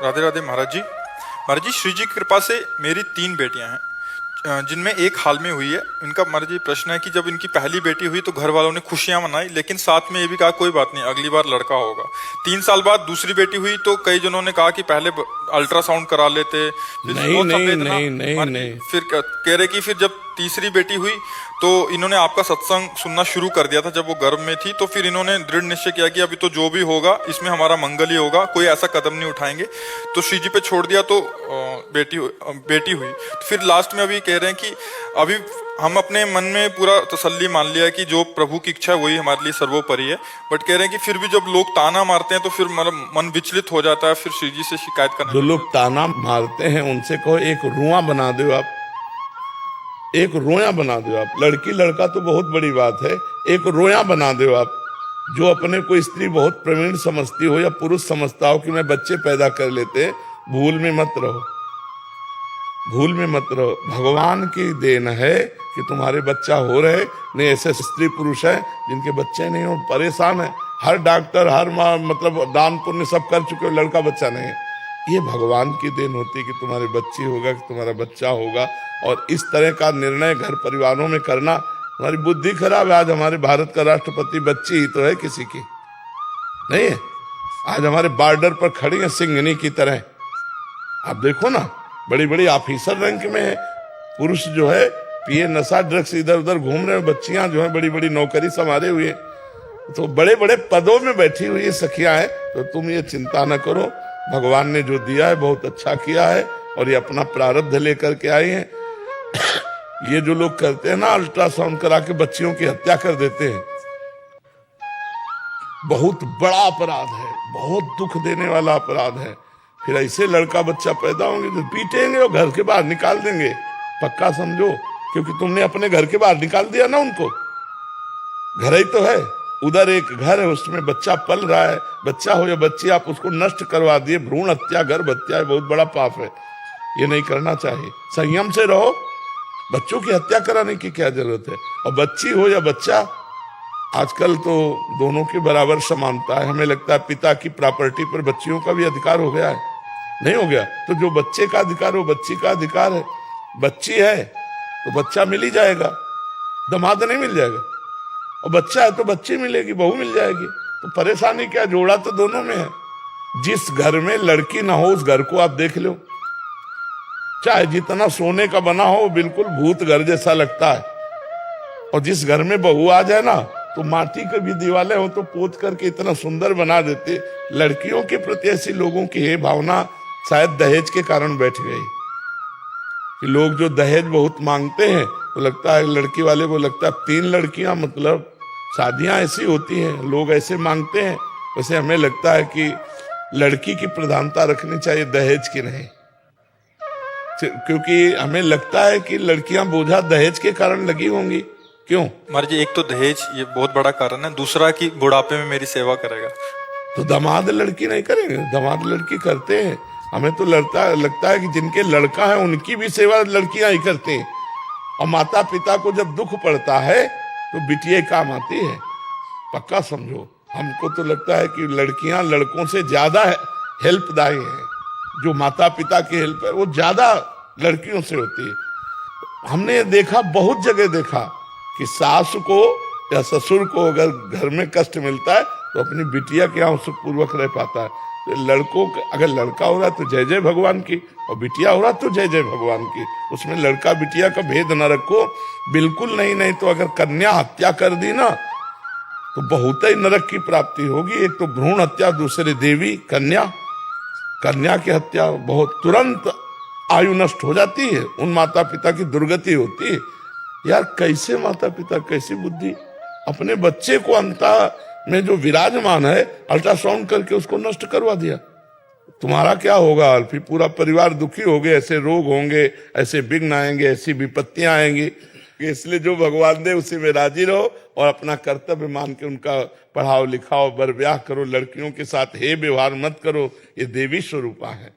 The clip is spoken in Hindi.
राधे राधे महाराज जी। महाराज जी, श्री जी की कृपा से मेरी 3 बेटियां हैं, जिनमें एक हाल में हुई है। इनका महाराज जी प्रश्न है कि जब इनकी पहली बेटी हुई तो घर वालों ने खुशियां मनाई, लेकिन साथ में ये भी कहा कोई बात नहीं, अगली बार लड़का होगा। 3 साल बाद दूसरी बेटी हुई तो कई जनों ने कहा कि पहले अल्ट्रासाउंड करा लेते, फिर नहीं बहुत नहीं संवेदना। नहीं नहीं महाराज जी, नहीं फिर कह रहे कि फिर जब तीसरी बेटी हुई तो इन्होंने आपका सत्संग सुनना शुरू कर दिया था जब वो गर्भ में थी। तो फिर इन्होंने दृढ़ निश्चय किया कि अभी तो जो भी होगा इसमें हमारा मंगल ही होगा, कोई ऐसा कदम नहीं उठाएंगे। तो श्री जी पे छोड़ दिया तो बेटी हुई। तो फिर लास्ट में अभी कह रहे हैं कि अभी हम अपने मन में पूरा तसल्ली मान लिया है कि जो प्रभु की इच्छा है वही हमारे लिए सर्वोपरि है। बट कह रहे हैं कि फिर भी जब लोग ताना मारते हैं तो फिर मतलब मन विचलित हो जाता है, फिर श्री जी से शिकायत करना। जो लोग ताना मारते हैं उनसे कहो एक रुआ बना दो आप, एक रोया बना दो आप। लड़की लड़का तो बहुत बड़ी बात है, एक रोया बना दो आप। जो अपने को स्त्री बहुत प्रवीण समझती हो या पुरुष समझता हो कि मैं बच्चे पैदा कर लेते, भूल में मत रहो, भूल में मत रहो। भगवान की देन है कि तुम्हारे बच्चा हो रहे। नहीं, ऐसे स्त्री पुरुष है जिनके बच्चे नहीं हो, परेशान है। हर डॉक्टर हर मतलब दान पुण्य सब कर चुके हो, लड़का बच्चा नहीं। ये भगवान की देन होती है कि तुम्हारे बच्ची होगा, कि तुम्हारा बच्चा होगा। और इस तरह का निर्णय घर परिवारों में करना, हमारी बुद्धि खराब है। आज हमारे भारत का राष्ट्रपति बच्ची ही तो है, किसी की नहीं है। आज हमारे बॉर्डर पर खड़ी है सिंघनी की तरह। आप देखो ना, बड़ी बड़ी ऑफिसर रैंक में है पुरुष जो है, पिए नशा ड्रग्स इधर उधर घूम रहे हैं, बच्चियां जो है बड़ी बड़ी नौकरी संभाले हुए, तो बड़े बड़े पदों में बैठी हुई सखियां हैं। तो तुम ये चिंता न करो, भगवान ने जो दिया है बहुत अच्छा किया है और ये अपना प्रारब्ध लेकर के आए हैं। ये जो लोग करते हैं ना, अल्ट्रासाउंड करा के बच्चियों की हत्या कर देते हैं, बहुत बड़ा अपराध है, बहुत दुख देने वाला अपराध है। फिर ऐसे लड़का बच्चा पैदा होंगे तो पीटेंगे और घर के बाहर निकाल देंगे, पक्का समझो। क्योंकि तुमने अपने घर के बाहर निकाल दिया ना उनको। घर ही तो है, उधर एक घर है, उसमें बच्चा पल रहा है, बच्चा हो या बच्ची, आप उसको नष्ट करवा दिए। भ्रूण हत्या, गर्भ हत्या है, बहुत बड़ा पाप है, ये नहीं करना चाहिए। संयम से रहो, बच्चों की हत्या कराने की क्या जरूरत है। और बच्ची हो या बच्चा, आजकल तो दोनों के बराबर समानता है। हमें लगता है पिता की प्रॉपर्टी पर बच्चियों का भी अधिकार हो गया है, नहीं हो गया। तो जो बच्चे का अधिकार हो, बच्ची का अधिकार है। बच्ची है तो बच्चा मिल ही जाएगा, दामाद नहीं मिल जाएगा। और बच्चा है तो बच्ची मिलेगी, बहू मिल जाएगी। तो परेशानी क्या, जोड़ा तो दोनों में है। जिस घर में लड़की ना हो उस घर को आप देख लो, चाहे जितना सोने का बना हो, बिल्कुल भूत घर जैसा लगता है। और जिस घर में बहू आ जाए ना, तो माटी के भी दीवारें हो तो पोत करके इतना सुंदर बना देते। लड़कियों के प्रति ऐसी लोगों की है भावना, शायद दहेज के कारण बैठ गई कि लोग जो दहेज बहुत मांगते हैं, तो लगता है लड़की वाले को लगता है 3 लड़कियां, मतलब शादियां ऐसी होती हैं, लोग ऐसे मांगते हैं। वैसे हमें लगता है कि लड़की की प्रधानता रखनी चाहिए, दहेज की नहीं। क्योंकि हमें लगता है कि लड़कियां बोझा दहेज के कारण लगी होंगी। क्यों महाराज जी, एक तो दहेज ये बहुत बड़ा कारण है, दूसरा कि बुढ़ापे में मेरी सेवा करेगा। तो दामाद लड़की नहीं करेंगे, दामाद लड़की करते हैं। हमें तो लगता है कि जिनके लड़का है उनकी भी सेवा लड़कियां ही करती हैं। और माता पिता को जब दुख पड़ता है तो बिटिया काम आती है, पक्का समझो। हमको तो लगता है कि लड़कियां लड़कों से ज्यादा हेल्पदायी हैं। जो माता पिता की हेल्प है वो ज्यादा लड़कियों से होती है। हमने देखा, बहुत जगह देखा कि सास को या ससुर को अगर घर में कष्ट मिलता है तो अपनी बिटिया के यहाँ सुखपूर्वक रह पाता है। तो लड़कों अगर लड़का हो रहा है तो जय जय भगवान की, और बिटिया हो रहा तो जय जय भगवान की। उसमें लड़का बिटिया का भेद न रखो, बिल्कुल नहीं। नहीं तो अगर कन्या हत्या कर दी ना तो बहुत ही नरक की प्राप्ति होगी। एक तो भ्रूण हत्या, दूसरे देवी कन्या। कन्या की हत्या बहुत तुरंत आयु नष्ट हो जाती है, उन माता पिता की दुर्गति होती है। यार कैसे माता पिता, कैसी बुद्धि, अपने बच्चे को अंता में जो विराजमान है अल्ट्रासाउंड करके उसको नष्ट करवा दिया। तुम्हारा क्या होगा, फिर पूरा परिवार दुखी हो गए, ऐसे रोग होंगे, ऐसे विघ्न आएंगे, ऐसी विपत्तियां आएंगी। इसलिए जो भगवान दे उसी में राजी रहो और अपना कर्तव्य मान के उनका पढ़ाओ लिखाओ, बर ब्याह करो। लड़कियों के साथ हे व्यवहार मत करो, ये देवी स्वरूपा है।